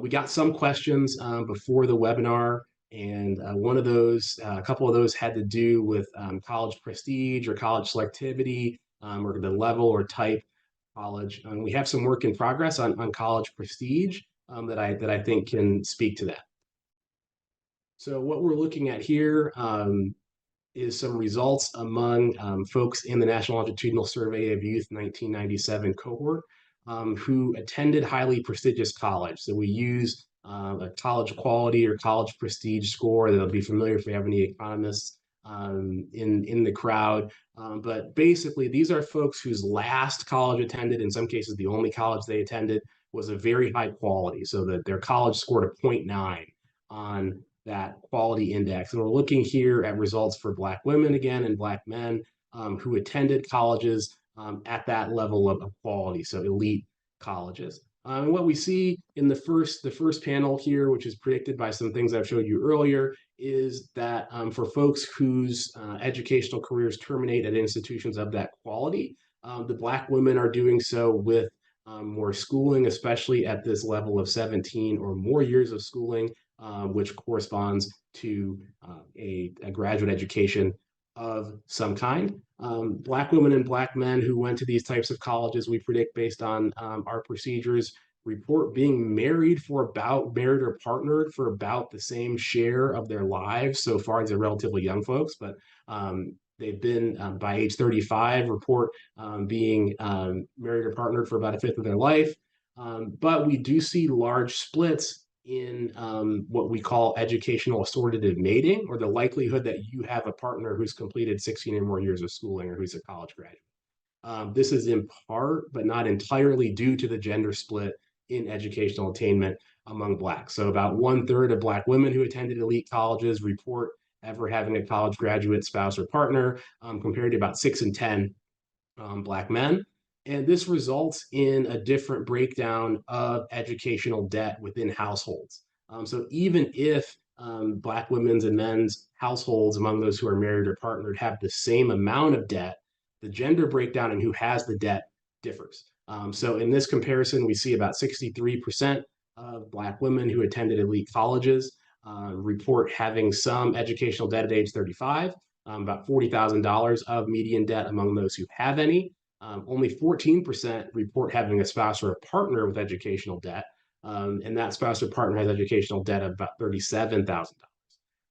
We got some questions before the webinar, and a couple of those had to do with college prestige or college selectivity, or the level or type college. We have some work in progress on college prestige that I think can speak to that. So what we're looking at here is some results among folks in the National Longitudinal Survey of Youth 1997 cohort who attended highly prestigious college. So we use a college quality or college prestige score that'll be familiar if we have any economists in the crowd. But basically, these are folks whose last college attended, in some cases the only college they attended, was a very high quality. So that their college scored a 0.9 on that quality index. And we're looking here at results for Black women again and Black men who attended colleges at that level of quality, so elite colleges. And what we see in the first panel here, which is predicted by some things I've showed you earlier, is that for folks whose educational careers terminate at institutions of that quality, the Black women are doing so with more schooling, especially at this level of 17 or more years of schooling, which corresponds to a graduate education of some kind. Black women and Black men who went to these types of colleges, we predict based on our procedures, report being married or partnered for about the same share of their lives so far. These are relatively young folks, but they've been, by age 35, report being married or partnered for about a fifth of their life. But we do see large splits in what we call educational assortative mating, or the likelihood that you have a partner who's completed 16 or more years of schooling or who's a college graduate. This is in part, but not entirely, due to the gender split in educational attainment among Blacks. So about 1/3 of Black women who attended elite colleges report ever having a college graduate spouse or partner, compared to about 6 in 10 Black men. And this results in a different breakdown of educational debt within households. So even if Black women's and men's households among those who are married or partnered have the same amount of debt, the gender breakdown and who has the debt differs. So in this comparison, we see about 63% of Black women who attended elite colleges report having some educational debt at age 35, about $40,000 of median debt among those who have any. Only 14% report having a spouse or a partner with educational debt, and that spouse or partner has educational debt of about $37,000.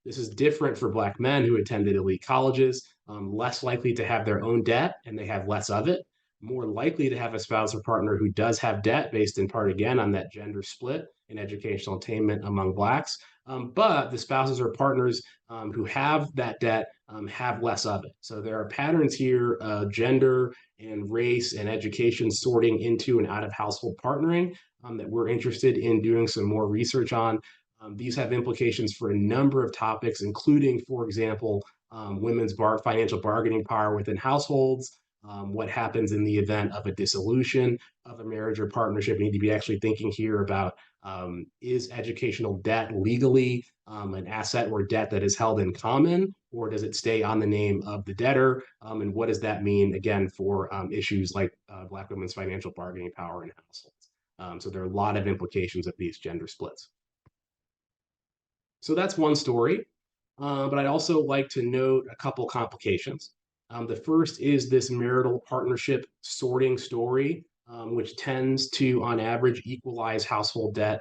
This is different for Black men who attended elite colleges, less likely to have their own debt, and they have less of it, more likely to have a spouse or partner who does have debt, based in part, again, on that gender split in educational attainment among Blacks. But the spouses or partners who have that debt have less of it. So there are patterns here, gender and race and education sorting into and out of household partnering that we're interested in doing some more research on. These have implications for a number of topics, including, for example, women's financial bargaining power within households, what happens in the event of a dissolution of a marriage or partnership. We need to be actually thinking here about is educational debt legally an asset or debt that is held in common, or does it stay on the name of the debtor? And what does that mean, again, for issues like Black women's financial bargaining power in households? So there are a lot of implications of these gender splits. So that's one story, but I'd also like to note a couple complications. The first is this marital partnership sorting story, which tends to, on average, equalize household debt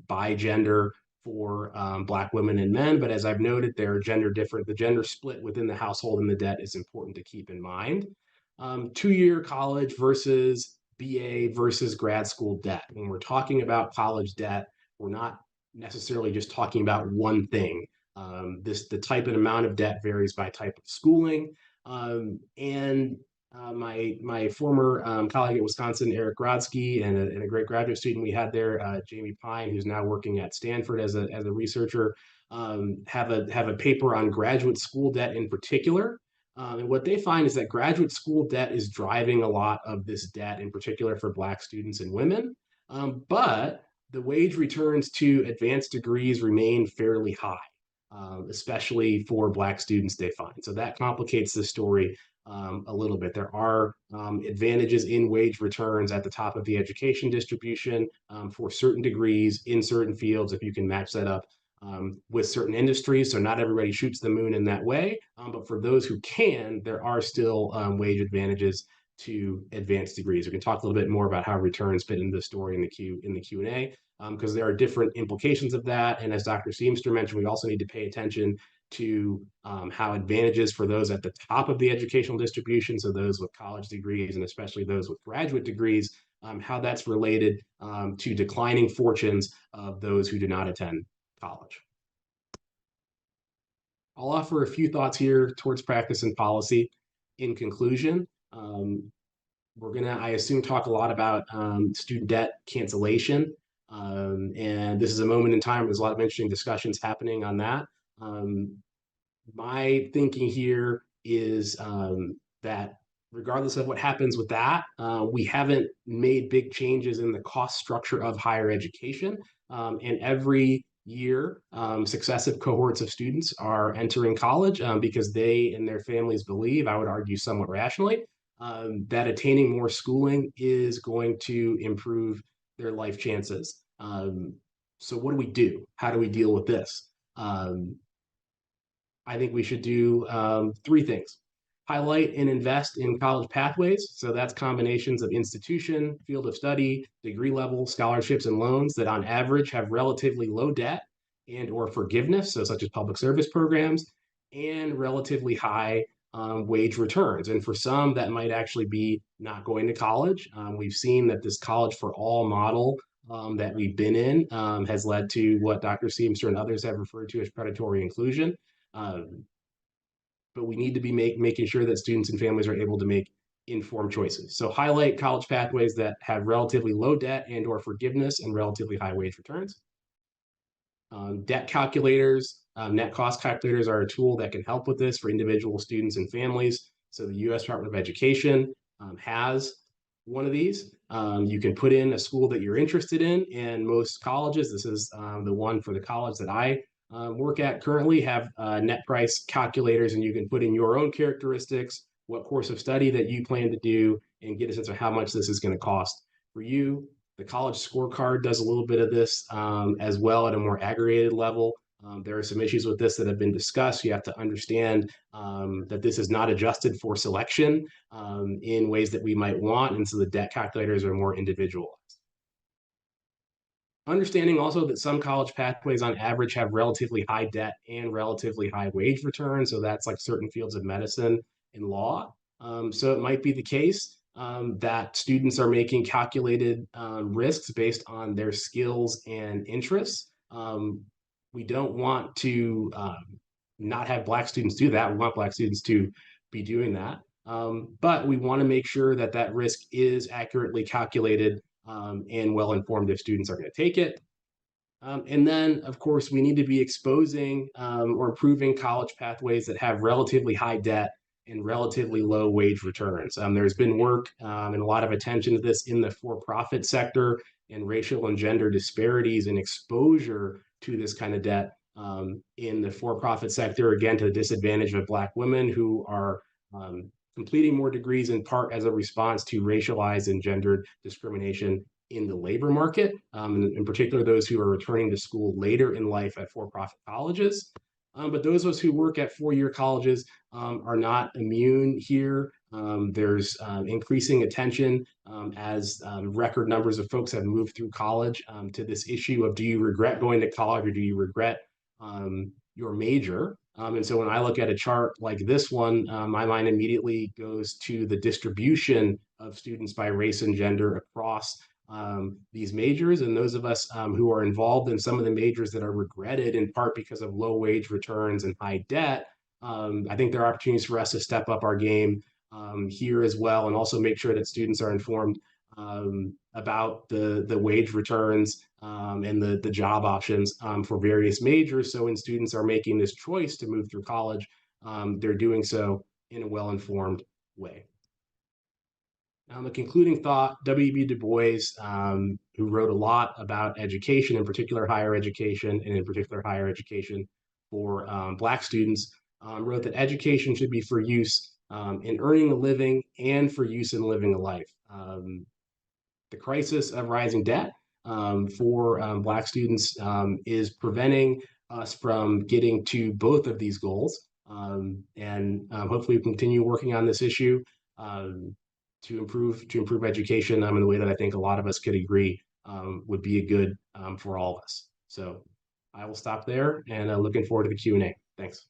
by gender for Black women and men. But as I've noted, they're gender different. The gender split within the household and the debt is important to keep in mind. 2-year college versus BA versus grad school debt. When we're talking about college debt, we're not necessarily just talking about one thing. The type and amount of debt varies by type of schooling. My former colleague at Wisconsin, Eric Grodsky, and a great graduate student we had there, Jamie Pine, who's now working at Stanford as a researcher, have a paper on graduate school debt in particular. And what they find is that graduate school debt is driving a lot of this debt, in particular for Black students and women. But the wage returns to advanced degrees remain fairly high, especially for Black students, they find. So that complicates the story a little bit. There are advantages in wage returns at the top of the education distribution for certain degrees in certain fields, if you can match that up with certain industries. So not everybody shoots the moon in that way, but for those who can, there are still wage advantages to advanced degrees. We can talk a little bit more about how returns fit into the story in the Q&A, because there are different implications of that. And as Dr. Seamster mentioned, we also need to pay attention to how advantages for those at the top of the educational distribution, so those with college degrees and especially those with graduate degrees, how that's related to declining fortunes of those who do not attend college. I'll offer a few thoughts here towards practice and policy. In conclusion, we're gonna, I assume, talk a lot about student debt cancellation. And this is a moment in time where there's a lot of interesting discussions happening on that. My thinking here is that regardless of what happens with that, we haven't made big changes in the cost structure of higher education. And every year, successive cohorts of students are entering college because they and their families believe, I would argue somewhat rationally, that attaining more schooling is going to improve their life chances. So what do we do? How do we deal with this? I think we should do 3 things. Highlight and invest in college pathways. So that's combinations of institution, field of study, degree level, scholarships, and loans that on average have relatively low debt and or forgiveness, so such as public service programs, and relatively high wage returns. And for some, that might actually be not going to college. We've seen that this college for all model that we've been in has led to what Dr. Seamster and others have referred to as predatory inclusion. But we need to be making sure that students and families are able to make informed choices. So highlight college pathways that have relatively low debt and or forgiveness and relatively high wage returns. Debt calculators, net cost calculators are a tool that can help with this for individual students and families. So the U.S. Department of Education has one of these. You can put in a school that you're interested in, and most colleges, this is the one for the college that I work at currently have net price calculators, and you can put in your own characteristics, what course of study that you plan to do, and get a sense of how much this is going to cost for you. The college scorecard does a little bit of this as well at a more aggregated level. There are some issues with this that have been discussed. You have to understand that this is not adjusted for selection in ways that we might want, and so the debt calculators are more individualized. Understanding also that some college pathways on average have relatively high debt and relatively high wage return. So that's like certain fields of medicine and law. So it might be the case that students are making calculated risks based on their skills and interests. We don't want to not have Black students do that. We want Black students to be doing that. But we want to make sure that that risk is accurately calculated and well-informed if students are going to take it. And then, of course, we need to be exposing or improving college pathways that have relatively high debt and relatively low wage returns. There's been work and a lot of attention to this in the for-profit sector, and racial and gender disparities and exposure to this kind of debt in the for-profit sector, again, to the disadvantage of Black women who are completing more degrees in part as a response to racialized and gendered discrimination in the labor market, in particular those who are returning to school later in life at for-profit colleges. But those of us who work at four-year colleges are not immune here. There's increasing attention as record numbers of folks have moved through college to this issue of, do you regret going to college, or do you regret your major? And so when I look at a chart like this one, my mind immediately goes to the distribution of students by race and gender across these majors, and those of us who are involved in some of the majors that are regretted in part because of low wage returns and high debt. I think there are opportunities for us to step up our game here as well, and also make sure that students are informed about the wage returns and the job options for various majors. So when students are making this choice to move through college, they're doing so in a well-informed way. A concluding thought, W.E.B. Du Bois, who wrote a lot about education, in particular higher education, and in particular higher education for Black students, wrote that education should be for use in earning a living and for use in living a life. The crisis of rising debt for Black students is preventing us from getting to both of these goals. And hopefully we continue working on this issue to improve education in the way that I think a lot of us could agree would be a good for all of us. So I will stop there, and looking forward to the Q&A. Thanks.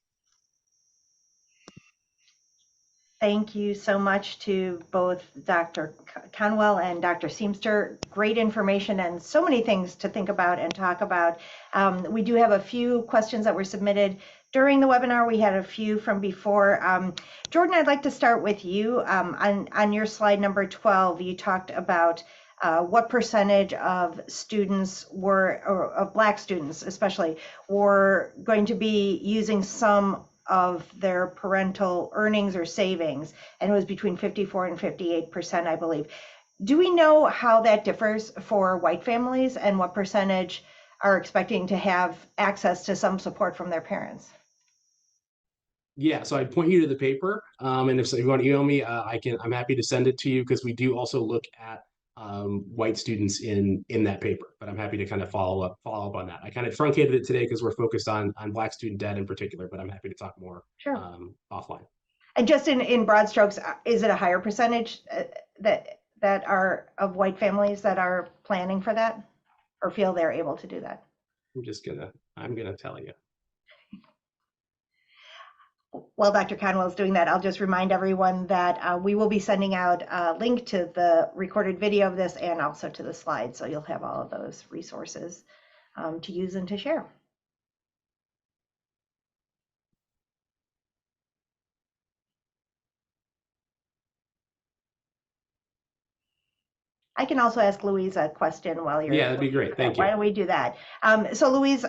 Thank you so much to both Dr. Conwell and Dr. Seamster. Great information and so many things to think about and talk about. We do have a few questions that were submitted during the webinar. We had a few from before. Jordan, I'd like to start with you. On your slide number 12, you talked about what percentage of students were, or of Black students especially, were going to be using some of their parental earnings or savings, and it was between 54 and 58%, I believe. Do we know how that differs for white families, and what percentage are expecting to have access to some support from their parents? Yeah, so I'd point you to the paper, and if you want to email me, I'm happy to send it to you, because we do also look at white students in that paper, but I'm happy to kind of follow up on that. I kind of truncated it today because we're focused on Black student debt in particular, but I'm happy to talk more offline. And just in broad strokes, is it a higher percentage that are of white families that are planning for that, or feel they're able to do that? I'm gonna tell you. While Dr. Conwell is doing that, I'll just remind everyone that we will be sending out a link to the recorded video of this and also to the slides, so you'll have all of those resources to use and to share. I can also ask Louise a question while you're. Yeah, that'd be great. Thank you. Why don't we do that? So Louise,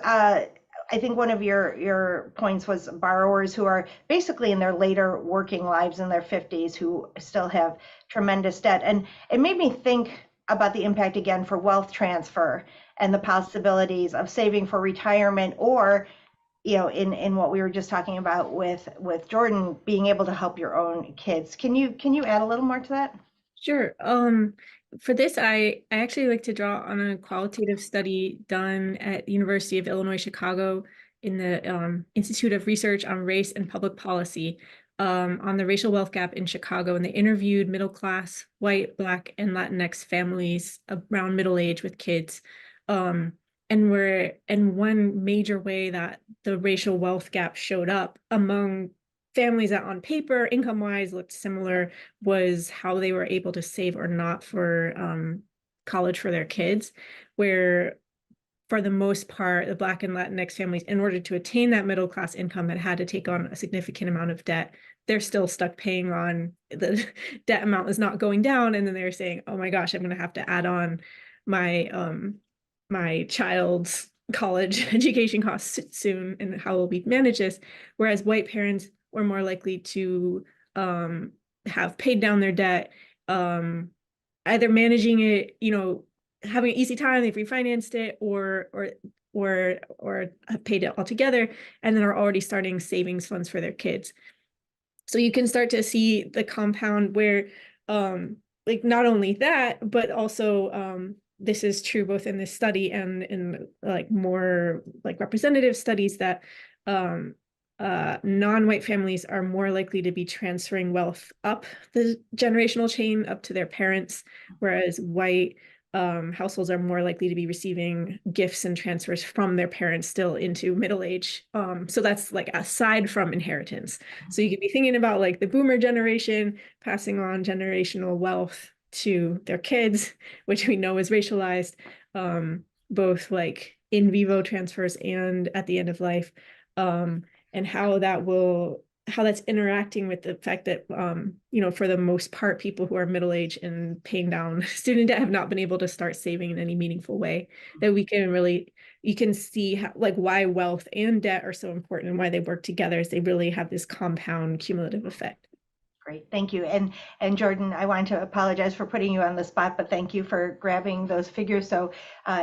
I think one of your points was borrowers who are basically in their later working lives, in their 50s, who still have tremendous debt. And it made me think about the impact again for wealth transfer and the possibilities of saving for retirement, or in what we were just talking about with Jordan, being able to help your own kids. Can you add a little more to that? Sure. For this, I actually like to draw on a qualitative study done at University of Illinois, Chicago in the Institute of Research on Race and Public Policy on the racial wealth gap in Chicago. And they interviewed middle class, white, Black, and Latinx families around middle age with kids. And one major way that the racial wealth gap showed up among families that on paper, income-wise, looked similar was how they were able to save or not for college for their kids, where for the most part, the Black and Latinx families, in order to attain that middle class income, had to take on a significant amount of debt. They're still stuck paying on the debt amount is not going down. And then they're saying, oh my gosh, I'm going to have to add on my child's college education costs soon, and how will we manage this? Whereas white parents were more likely to have paid down their debt, either managing it, having an easy time, they've refinanced it, or have paid it all together, and then are already starting savings funds for their kids. So you can start to see the compound where like not only that, but also this is true both in this study and in like more like representative studies that non-white families are more likely to be transferring wealth up the generational chain up to their parents, whereas white households are more likely to be receiving gifts and transfers from their parents still into middle age. So that's like aside from inheritance. So you could be thinking about like the boomer generation passing on generational wealth to their kids, which we know is racialized, both like in vivo transfers and at the end of life, and how that's interacting with the fact that, for the most part, people who are middle-aged and paying down student debt have not been able to start saving in any meaningful way, that you can see how, like, why wealth and debt are so important and why they work together, as they really have this compound cumulative effect. Great, thank you. And Jordan, I want to apologize for putting you on the spot, but thank you for grabbing those figures. So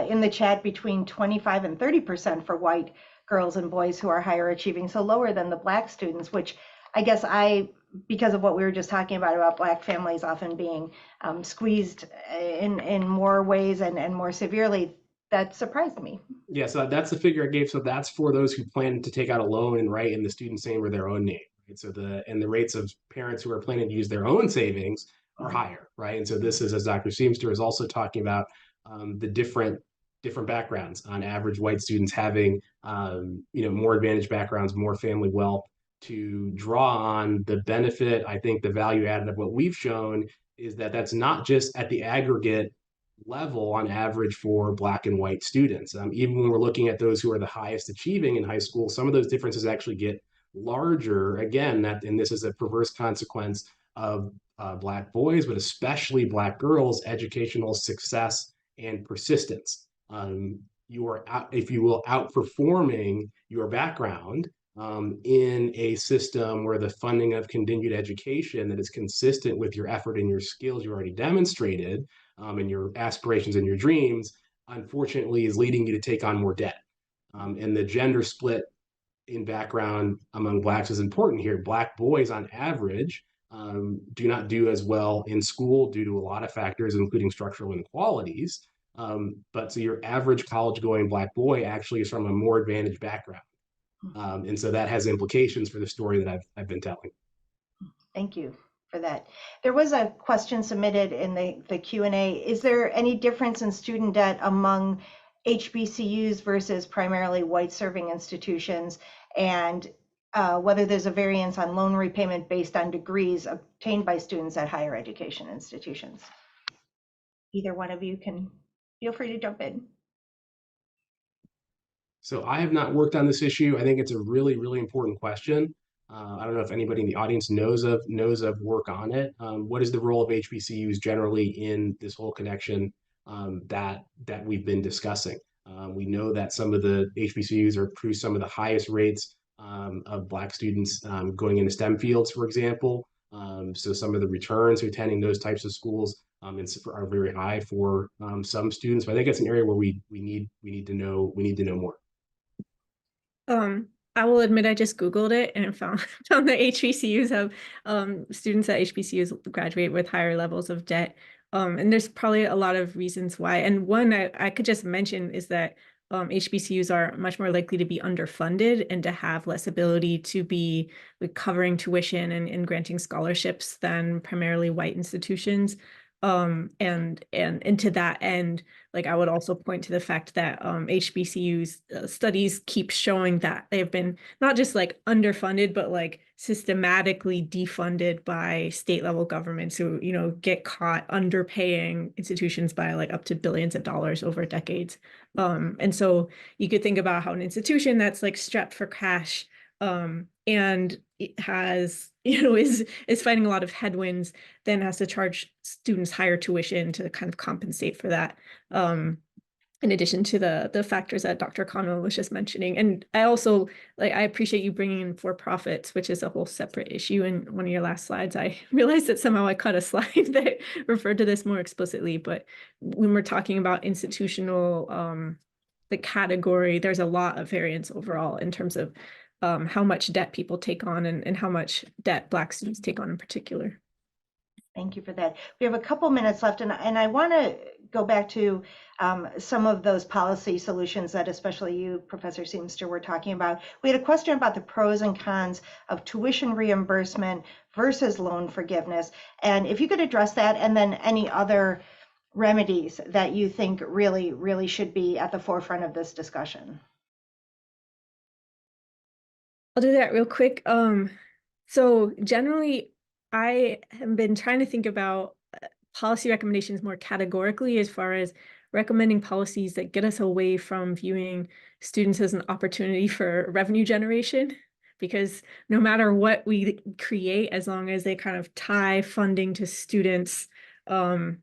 in the chat, between 25 and 30% for white girls and boys who are higher achieving, so lower than the Black students, which I guess because of what we were just talking about Black families often being squeezed in more ways and more severely, that surprised me. Yeah, so that's the figure I gave. So that's for those who plan to take out a loan and write in the student's name or their own name. Right? So the rates of parents who are planning to use their own savings are higher, right? And so this is, as Dr. Seamster is also talking about, the different backgrounds. On average, white students having more advantaged backgrounds, more family wealth to draw on. The benefit, I think, the value added of what we've shown is that that's not just at the aggregate level on average for Black and white students. Even when we're looking at those who are the highest achieving in high school, some of those differences actually get larger. Again, and this is a perverse consequence of Black boys, but especially Black girls, educational success and persistence. You are, if you will, outperforming your background in a system where the funding of continued education that is consistent with your effort and your skills you already demonstrated, and your aspirations and your dreams, unfortunately, is leading you to take on more debt. And the gender split in background among Blacks is important here. Black boys, on average, do not do as well in school due to a lot of factors, including structural inequalities. But so your average college-going Black boy actually is from a more advantaged background. And so that has implications for the story that I've been telling. Thank you for that. There was a question submitted in the Q&A. Is there any difference in student debt among HBCUs versus primarily white serving institutions, and whether there's a variance on loan repayment based on degrees obtained by students at higher education institutions? Either one of you can feel free to jump in. So I have not worked on this issue. I think it's a really, really important question. I don't know if anybody in the audience knows of work on it. What is the role of HBCUs generally in this whole connection that we've been discussing? We know that some of the HBCUs are produce some of the highest rates of Black students going into STEM fields, for example. So some of the returns to attending those types of schools are very high for some students. But I think it's an area where we need to know more. I will admit I just Googled it and found found that HBCUs have students at HBCUs graduate with higher levels of debt. And there's probably a lot of reasons why. And one I could just mention is that HBCUs are much more likely to be underfunded and to have less ability to be like, covering tuition and granting scholarships than primarily white institutions. And to that end, like I would also point to the fact that HBCUs studies keep showing that they've been not just like underfunded, but like systematically defunded by state level governments who, you know, get caught underpaying institutions by like up to billions of dollars over decades. And so you could think about how an institution that's like strapped for cash and it has, you know, is fighting a lot of headwinds, then has to charge students higher tuition to kind of compensate for that. In addition to the factors that Dr. Conwell was just mentioning. And I also, like, I appreciate you bringing in for-profits, which is a whole separate issue. In one of your last slides, I realized that somehow I cut a slide that referred to this more explicitly. But when we're talking about institutional, the category, there's a lot of variance overall in terms of how much debt people take on and how much debt Black students take on in particular. Thank you for that. We have a couple minutes left, and I want to go back to some of those policy solutions that especially you, Professor Seamster, were talking about. We had a question about the pros and cons of tuition reimbursement versus loan forgiveness. And if you could address that, and then any other remedies that you think really, really should be at the forefront of this discussion. I'll do that real quick. So generally, I have been trying to think about policy recommendations more categorically as far as recommending policies that get us away from viewing students as an opportunity for revenue generation. Because no matter what we create, as long as they kind of tie funding to students, are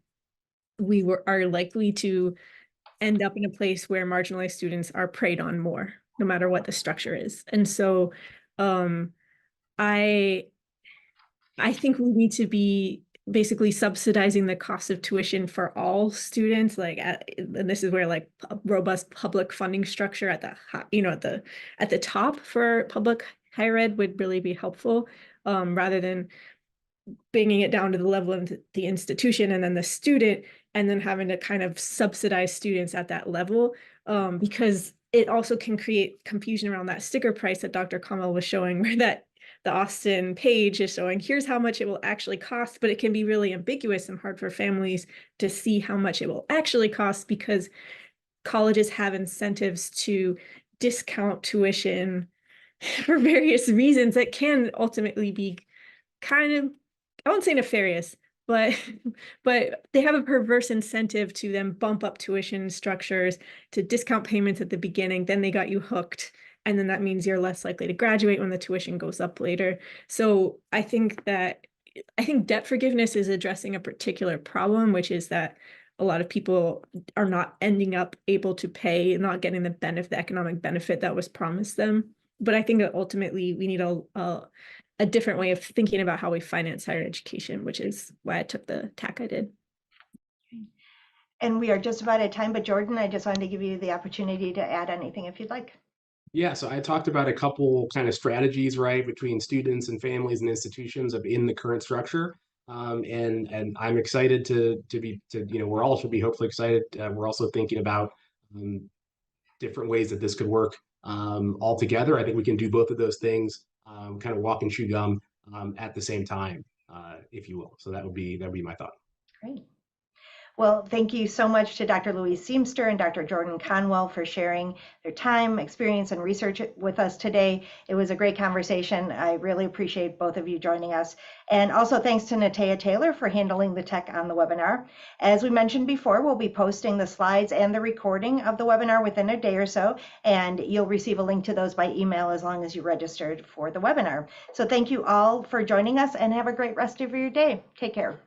likely to end up in a place where marginalized students are preyed on more, no matter what the structure is. And so I think we need to be basically subsidizing the cost of tuition for all students, like and this is where like a robust public funding structure at the at the top for public higher ed would really be helpful, rather than bringing it down to the level of the institution and then the student, and then having to kind of subsidize students at that level, because it also can create confusion around that sticker price that Dr. Conwell was showing, where that the Austin page is showing here's how much it will actually cost, but it can be really ambiguous and hard for families to see how much it will actually cost, because colleges have incentives to discount tuition for various reasons that can ultimately be kind of, I won't say nefarious, but they have a perverse incentive to then bump up tuition structures, to discount payments at the beginning, then they got you hooked. And then that means you're less likely to graduate when the tuition goes up later. So I think debt forgiveness is addressing a particular problem, which is that a lot of people are not ending up able to pay, not getting the economic benefit that was promised them. But I think that ultimately we need a different way of thinking about how we finance higher education, which is why I took the tack I did. And we are just about at time, but Jordan, I just wanted to give you the opportunity to add anything if you'd like. Yeah, so I talked about a couple kind of strategies, right, between students and families and institutions in the current structure. And I'm excited we're all should be hopefully excited. We're also thinking about different ways that this could work all together. I think we can do both of those things, kind of walk and chew gum at the same time, if you will. So that would be my thought. Great. Well, thank you so much to Dr. Louise Seamster and Dr. Jordan Conwell for sharing their time, experience, and research with us today. It was a great conversation. I really appreciate both of you joining us. And also thanks to Natea Taylor for handling the tech on the webinar. As we mentioned before, we'll be posting the slides and the recording of the webinar within a day or so, and you'll receive a link to those by email as long as you registered for the webinar. So thank you all for joining us, and have a great rest of your day. Take care.